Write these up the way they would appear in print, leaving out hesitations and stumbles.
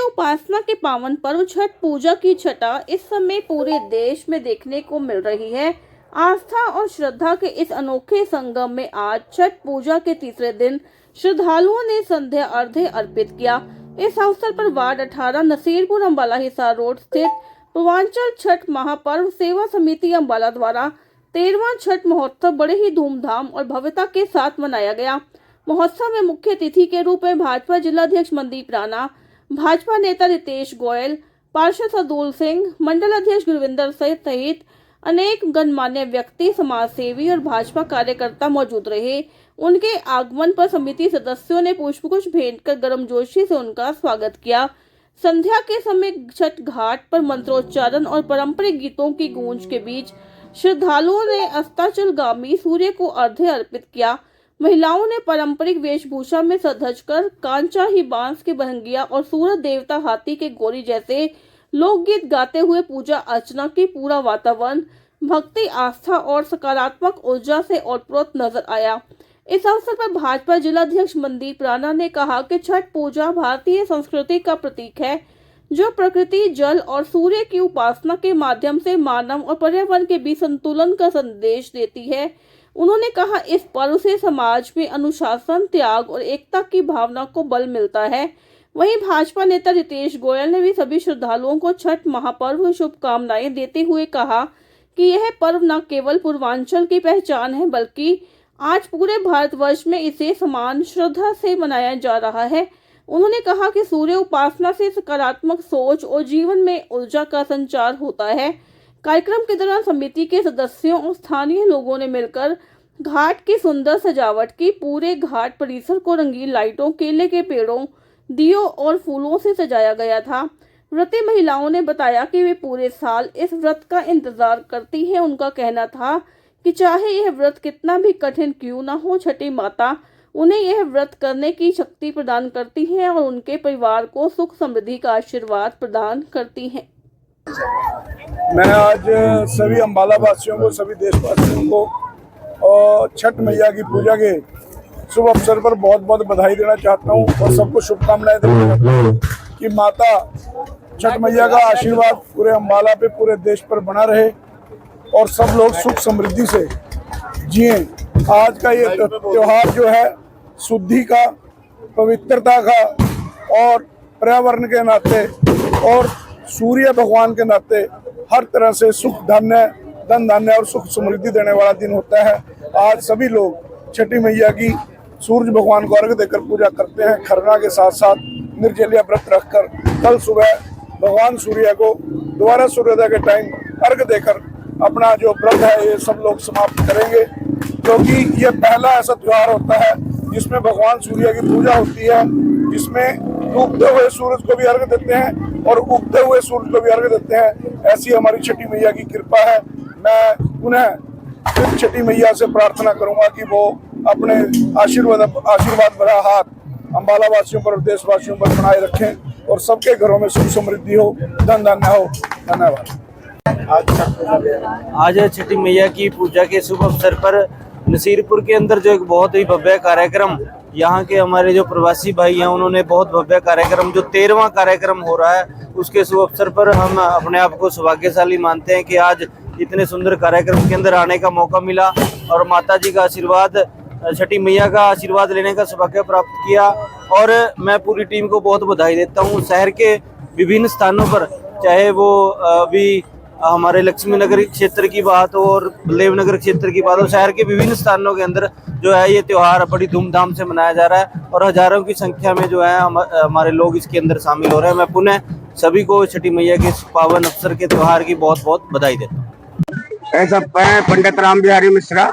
उपासना के पावन पर्व छठ पूजा की छठा इस समय पूरे देश में देखने को मिल रही है। आस्था और श्रद्धा के इस अनोखे संगम में आज छठ पूजा के तीसरे दिन श्रद्धालुओं ने संध्या अर्घ्य अर्पित किया। इस अवसर पर वार्ड 18 नसीरपुर अम्बाला हिसार रोड स्थित पूर्वांचल छठ महापर्व सेवा समिति अम्बाला द्वारा 13वां छठ महोत्सव बड़े ही धूमधाम और भव्यता के साथ मनाया गया। महोत्सव में मुख्य अतिथि के रूप में भाजपा जिलाध्यक्ष मनदीप राणा, भाजपा नेता रितेश गोयल, पार्षद सदूल सिंह, मंडल अध्यक्ष गुरविंदर सहित अनेक गणमान्य व्यक्ति, समाजसेवी और भाजपा कार्यकर्ता मौजूद रहे। उनके आगमन पर समिति सदस्यों ने पुष्पगुच्छ भेंट कर गर्मजोशी से उनका स्वागत किया। संध्या के समय छठ घाट पर मंत्रोच्चारण और पारंपरिक गीतों की गूंज के बीच श्रद्धालुओं ने अस्ताचलगामी सूर्य को अर्घ्य अर्पित किया। महिलाओं ने पारंपरिक वेशभूषा में सज कर कांचा ही बांस के बहंगिया और सूरज देवता हाथी के गोरी जैसे लोकगीत गाते हुए पूजा अर्चना की पूरा वातावरण भक्ति, आस्था और सकारात्मक ऊर्जा से ओतप्रोत नजर आया। इस अवसर पर भाजपा जिलाध्यक्ष मनदीप राणा ने कहा कि छठ पूजा भारतीय संस्कृति का प्रतीक है, जो प्रकृति, जल और सूर्य की उपासना के माध्यम से मानव और पर्यावरण के बीच संतुलन का संदेश देती है। उन्होंने कहा, इस पर्व से समाज में अनुशासन, त्याग और एकता की भावना को बल मिलता है। वहीं भाजपा नेता रितेश गोयल ने भी सभी श्रद्धालुओं को छठ महापर्व की शुभकामनाएं देते हुए कहा कि यह पर्व न केवल पूर्वांचल की पहचान है, बल्कि आज पूरे भारतवर्ष में इसे समान श्रद्धा से मनाया जा रहा है। उन्होंने कहा कि सूर्य उपासना से सकारात्मक सोच और जीवन में ऊर्जा का संचार होता है। कार्यक्रम के दौरान समिति के सदस्यों और स्थानीय लोगों ने मिलकर घाट की सुंदर सजावट की। पूरे घाट परिसर को रंगीन लाइटों, केले के पेड़ों, दियों और फूलों से सजाया गया था। व्रती महिलाओं ने बताया कि वे पूरे साल इस व्रत का इंतजार करती हैं। उनका कहना था कि चाहे यह व्रत कितना भी कठिन क्यों न हो, छठी माता उन्हें यह व्रत करने की शक्ति प्रदान करती है और उनके परिवार को सुख समृद्धि का आशीर्वाद प्रदान करती हैं। मैं आज सभी अम्बाला वासियों को, सभी देशवासियों को और छठ मैया की पूजा के शुभ अवसर पर बहुत बहुत बधाई देना चाहता हूँ और सबको शुभकामनाएं देना चाहता हूँ कि माता छठ मैया का आशीर्वाद पूरे अम्बाला पे, पूरे देश पर बना रहे और सब लोग सुख समृद्धि से जिए। आज का ये त्योहार जो है शुद्धि का, पवित्रता का और पर्यावरण के नाते और सूर्य भगवान के नाते हर तरह से सुख, धान्य, धन धान्य और सुख समृद्धि देने वाला दिन होता है। आज सभी लोग छठी मैया की सूर्य भगवान को अर्घ देकर पूजा करते हैं। खरना के साथ साथ निर्जलिया व्रत रखकर कल सुबह भगवान सूर्य को दोबारा सूर्योदय के टाइम अर्घ देकर अपना जो व्रत है ये सब लोग समाप्त करेंगे, क्योंकि ये पहला ऐसा त्योहार होता है जिसमें भगवान सूर्य की पूजा होती है, जिसमें डूबते हुए सूरज को भी अर्घ देते हैं और उगते हुए सूरज को भी अर्घ देते हैं। ऐसी हमारी छठी मैया की कृपा है। मैं पुनः फिर छठी मैया से प्रार्थना करूंगा कि वो अपने आशीर्वाद भरा हाथ अम्बाला वासियों पर, देशवासियों पर बनाए रखें और सबके घरों में सुख समृद्धि हो, धन धान्य हो। धन्यवाद। आज छठी मैया की पूजा के शुभ अवसर पर नसीरपुर के अंदर जो एक बहुत ही भव्य कार्यक्रम, यहाँ के हमारे जो प्रवासी भाई हैं उन्होंने बहुत भव्य कार्यक्रम, जो 13वां कार्यक्रम हो रहा है, उसके शुभ अवसर पर हम अपने आप को सौभाग्यशाली मानते हैं कि आज इतने सुंदर कार्यक्रम के अंदर आने का मौका मिला और माता जी का आशीर्वाद, छठी मैया का आशीर्वाद लेने का सौभाग्य प्राप्त किया। और मैं पूरी टीम को बहुत बधाई देता हूँ। शहर के विभिन्न स्थानों पर, चाहे वो अभी हमारे लक्ष्मी नगर क्षेत्र की बात हो और बल्लेव नगर क्षेत्र की बात हो, शहर के विभिन्न स्थानों के अंदर जो है ये त्योहार बड़ी धूमधाम से मनाया जा रहा है और हजारों की संख्या में जो है हमारे लोग इसके अंदर शामिल हो रहे हैं। मैं पुनः सभी को छठी मैया के पावन अवसर के त्योहार की बहुत बहुत बधाई देता हूँ। ऐसा पंडित राम बिहारी मिश्रा।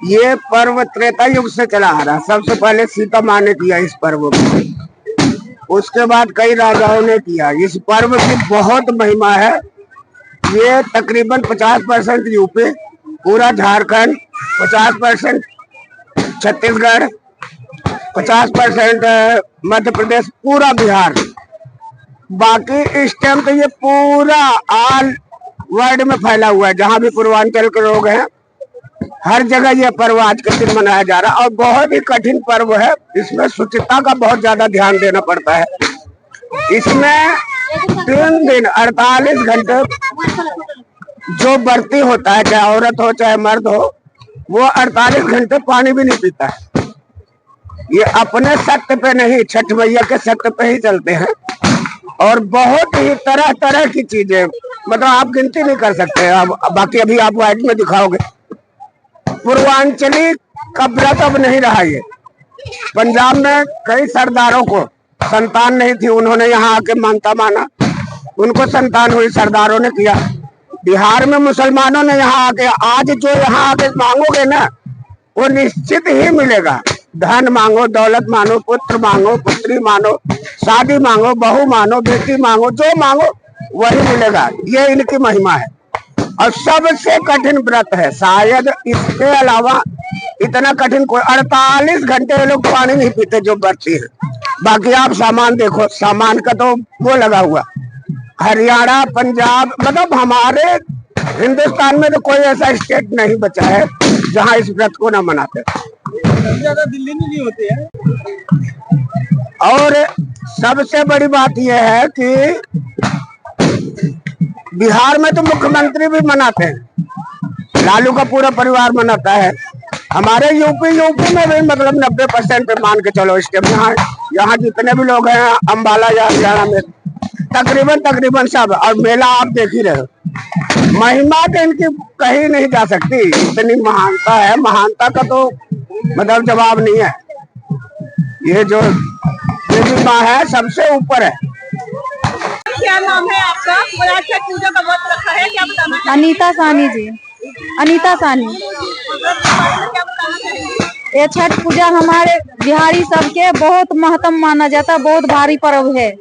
ये पर्व त्रेता युग से चला आ रहा। सबसे पहले सीता माँ ने किया इस पर्व को, उसके बाद कई राजाओं ने किया। इस पर्व की बहुत महिमा है। ये तकरीबन 50% यूपी, पूरा झारखंड, 50% छत्तीसगढ़, 50% मध्य प्रदेश, पूरा बिहार, बाकी इस टाइम तो ये पूरा ऑल वर्ल्ड में फैला हुआ है। जहाँ भी पूर्वांचल के लोग हैं, हर जगह ये पर्व आज के दिन मनाया जा रहा है और बहुत ही कठिन पर्व है। इसमें शुचिता का बहुत ज्यादा ध्यान देना पड़ता है। इसमें 3 दिन 48 घंटे जो व्रती होता है, चाहे औरत हो चाहे मर्द हो, वो 48 घंटे पानी भी नहीं पीता है। ये अपने सत्य पे नहीं, छठ मैया के सत्य पे ही चलते हैं। और बहुत ही तरह तरह की चीजें, मतलब आप गिनती नहीं कर सकते। अब बाकी अभी आप वाइट में दिखाओगे। पूर्वांचली का व्रत अब नहीं रहा। ये पंजाब में कई सरदारों को संतान नहीं थी, उन्होंने यहाँ आके मानता माना, उनको संतान हुई, सरदारों ने किया। बिहार में मुसलमानों ने यहाँ आके, आज जो यहाँ आके मांगोगे ना वो निश्चित ही मिलेगा। धन मांगो, दौलत मांगो, पुत्र मांगो, पुत्री मांगो, शादी मांगो, बहू मांगो, बेटी मांगो, जो मांगो वही मिलेगा। ये इनकी महिमा है और सबसे कठिन व्रत है। शायद इसके अलावा इतना कठिन कोई, 48 घंटे ये लोग पानी नहीं पीते जो व्रती है। बाकी आप सामान देखो, सामान का तो वो लगा हुआ। हरियाणा, पंजाब, मतलब हमारे हिंदुस्तान में तो कोई ऐसा स्टेट नहीं बचा है जहाँ इस व्रत को ना मनाते। ज्यादा दिल्ली में नहीं होते हैं। और सबसे बड़ी बात यह है कि बिहार में तो मुख्यमंत्री भी मनाते हैं, लालू का पूरा परिवार मनाता है। हमारे यूपी में भी मतलब 90% पे मान के चलो इस टाइम यहाँ जितने भी लोग हैं अम्बाला या हरियाणा में तकरीबन सब। और मेला आप देख ही रहे हो, महिमा तो इनकी कहीं नहीं जा सकती, इतनी महानता है। महानता का तो मतलब जवाब नहीं है। ये जो देवी माँ है सबसे ऊपर है। क्या नाम है आपका? और आज छठ पूजा का व्रत रखा है, क्या बताना है? अनीता सानी जी, अनीता सानी। क्या बताना चाहिए? ये छठ पूजा हमारे बिहारी सबके बहुत महत्व माना जाता है, बहुत भारी पर्व है।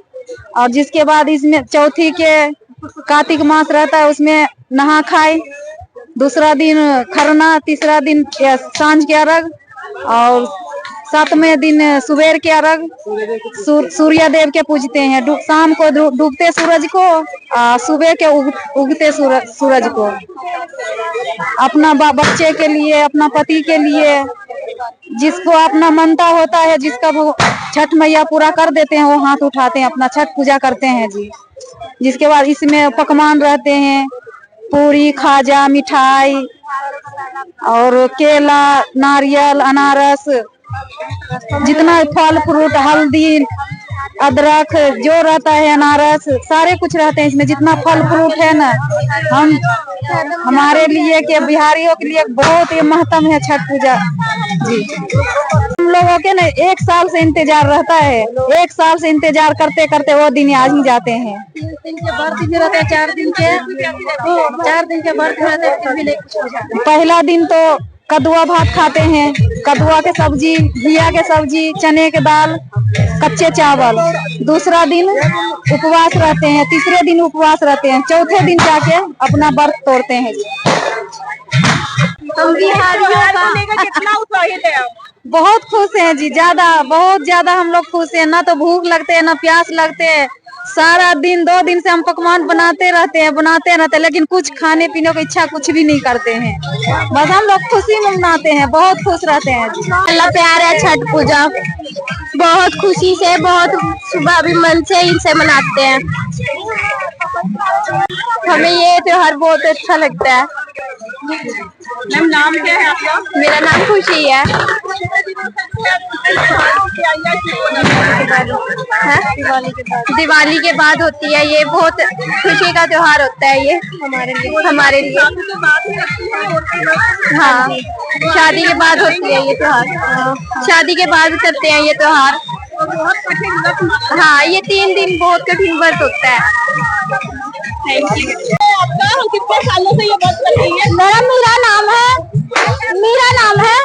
और जिसके बाद इसमें चौथी के कार्तिक मास रहता है, उसमें नहा खाए, दूसरा दिन खरना, तीसरा दिन सांझ के अर्घ और 7वें दिन सुबेर के अर्घ। सूर्य देव के पूजते हैं, शाम को डूबते सूरज को, सुबह के उगते सूरज को। अपना बच्चे के लिए, अपना पति के लिए, जिसको अपना मनता होता है, जिसका वो छठ मैया पूरा कर देते हैं, वो हाथ उठाते हैं, अपना छठ पूजा करते हैं जी। जिसके बाद इसमें पकवान रहते हैं, पूरी, खाजा, मिठाई और केला, नारियल, अनारस, जितना फल फ्रूट, हल्दी, अदरक जो रहता है, अनारस, सारे कुछ रहते हैं इसमें। जितना फल फ्रूट है ना, हम हमारे लिए के बिहारियों के लिए बहुत ही महत्व है छठ पूजा जी। हम लोगों के ना 1 साल से इंतजार रहता है, 1 साल से इंतजार करते करते वो दिन आज ही जाते हैं। 3 दिन के व्रत भी रहते हैं, 4 दिन के व्रत रहते हैं। पहला दिन तो कद्दुआ भात खाते हैं, कद्दुआ के सब्जी, घिया के सब्जी, चने के दाल, कच्चे चावल। दूसरा दिन उपवास रहते हैं, तीसरे दिन उपवास रहते हैं, चौथे दिन जाके अपना व्रत तोड़ते हैं। हम बिहारियों का कितना उत्साहित है आप? बहुत खुश हैं जी, बहुत ज्यादा हम लोग खुश हैं। ना तो भूख लगते है, ना प्यास लगते है। सारा दिन 2 दिन से हम पकवान बनाते रहते हैं, लेकिन कुछ खाने पीने की इच्छा कुछ भी नहीं करते हैं। बस हम लोग खुशी में मनाते हैं, बहुत खुश रहते हैं जी। अल्लाह प्यार है छठ पूजा, बहुत खुशी से, बहुत सुबह भी मन से इनसे मनाते हैं। हमें ये त्योहार बहुत अच्छा लगता है। मैम नाम क्या है आपका? मेरा नाम खुशी है। दिवाली के बाद होती है, ये बहुत खुशी का त्योहार होता है ये हमारे लिए। हाँ, शादी के बाद होती है ये त्योहार, शादी के बाद करते हैं ये त्योहार। हाँ, ये 3 दिन बहुत कठिन व्रत होता है। Thank you. आपका कितने सालों से ये व्रत कर रही है? मीरा नाम है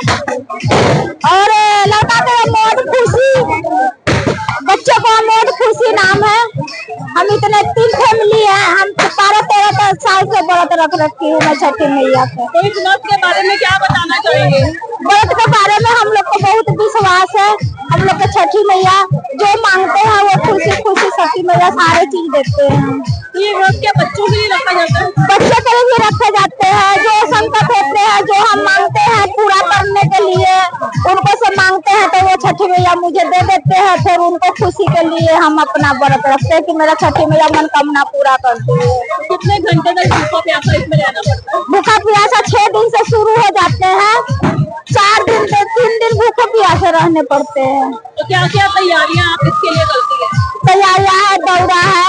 और लड़का का मोड खुशी, बच्चों का मोड खुशी नाम है। हम इतने 3 फैमिली है, हम 12-13 साल से व्रत रख रखी हूँ मैं छठी मैया को। तो इस व्रत के बारे में क्या बताना चाहेंगे? व्रत के बारे में हम लोग को बहुत विश्वास है। हम लोग को छठी मैया जो मांगते हैं वो खुशी छठी मैया सारे चीज देते हैं। ये व्रत क्या बच्चों के लिए रखा जाता है? बच्चे के लिए भी रखे जाते हैं, जो संकट होते हैं, जो हम मांगते हैं पूरा करने के लिए, उनको से मांगते हैं तो वो छठी मैया मुझे दे देते हैं, फिर उनको खुशी के लिए हम अपना व्रत रखते हैं कि मेरा छठी मैया मनोकामना पूरा करती है। कितने घंटे तक भूखा प्यासा इसमें रहना पड़ता है? भूखा प्यासा 6 दिन से शुरू हो जाते हैं, 4 दिन से 3 दिन भूखे प्यासे रहने पड़ते हैं। तो क्या क्या तैयारियां आप इसके लिए करती है? तैयारियां है, दौरा है,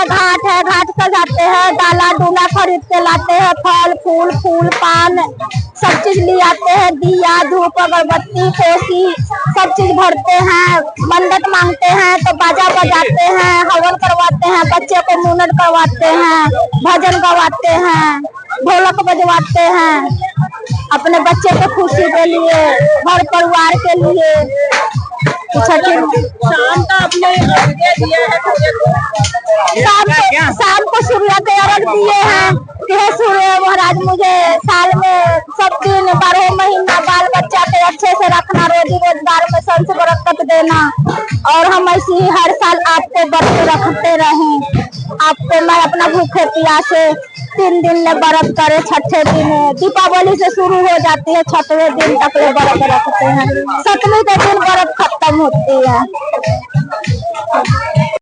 घाट सजाते हैं, डाला डूला खरीद के लाते हैं, फल फूल पान सब चीज ले आते हैं, दिया धूप अगरबत्ती कोसी सब चीज भरते हैं, मन्नत मांगते हैं तो बाजा बजाते हैं, हवन करवाते हैं, बच्चे को मुन्नत करवाते हैं, भजन गवाते हैं, ढोलक बजवाते हैं, अपने बच्चे के खुशी के लिए, घर परिवार के लिए। शाम का आपने अर्घ्य दिया है? शाम को सूर्योदय अर्घ दिए हैं कि हे सूर्य महाराज मुझे साल में सब दिन 12 महीना बाल बच्चा के अच्छे से रखना, रोजी रोजगार में संस बरकत देना, और हम ऐसे ही हर साल आपको व्रत रखते रहें। आपको मैं अपना भूखे प्यासे 3 दिन में व्रत करे, छठे दिन दीपावली से शुरू हो जाती है, 6वें दिन तक व्रत रखते हैं, 7वें के दिन व्रत खत्म होती है।